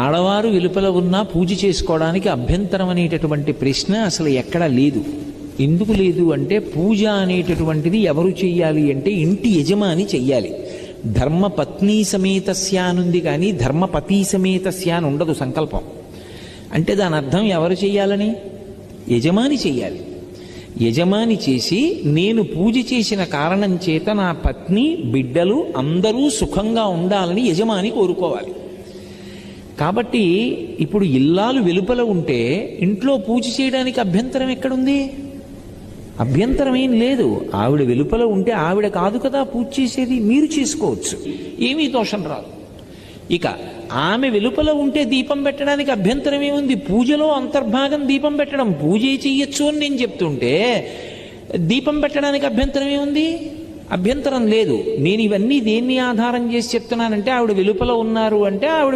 ఆడవారు వెలుపల ఉన్నా పూజ చేసుకోవడానికి అభ్యంతరం అనేటటువంటి ప్రశ్న అసలు ఎక్కడా లేదు. ఎందుకు లేదు అంటే పూజ అనేటటువంటిది ఎవరు చెయ్యాలి అంటే ఇంటి యజమాని చెయ్యాలి. ధర్మపత్ని సమేతస్య అనుంది కానీ ధర్మపతి సమేతస్య అని ఉండదు సంకల్పం. అంటే దాని అర్థం ఎవరు చెయ్యాలని? యజమాని చెయ్యాలి. యజమాని చేసి నేను పూజ చేసిన కారణం చేత నా పత్ని బిడ్డలు అందరూ సుఖంగా ఉండాలని యజమాని కోరుకోవాలి. కాబట్టి ఇప్పుడు ఇల్లాలు వెలుపల ఉంటే ఇంట్లో పూజ చేయడానికి అభ్యంతరం ఎక్కడుంది? అభ్యంతరం ఏం లేదు. ఆవిడ వెలుపల ఉంటే ఆవిడ కాదు కదా పూజ చేసేది, మీరు చేసుకోవచ్చు, ఏమీ దోషం రాదు. ఇక ఆమె వెలుపల ఉంటే దీపం పెట్టడానికి అభ్యంతరం ఏముంది? పూజలో అంతర్భాగం దీపం పెట్టడం, పూజ చెయ్యొచ్చు అని నేను చెప్తుంటే దీపం పెట్టడానికి అభ్యంతరం ఏముంది? అభ్యంతరం లేదు. నేను ఇవన్నీ దేన్ని ఆధారం చేసి చెప్తున్నానంటే ఆవిడ వెలుపల ఉన్నారు అంటే ఆవిడ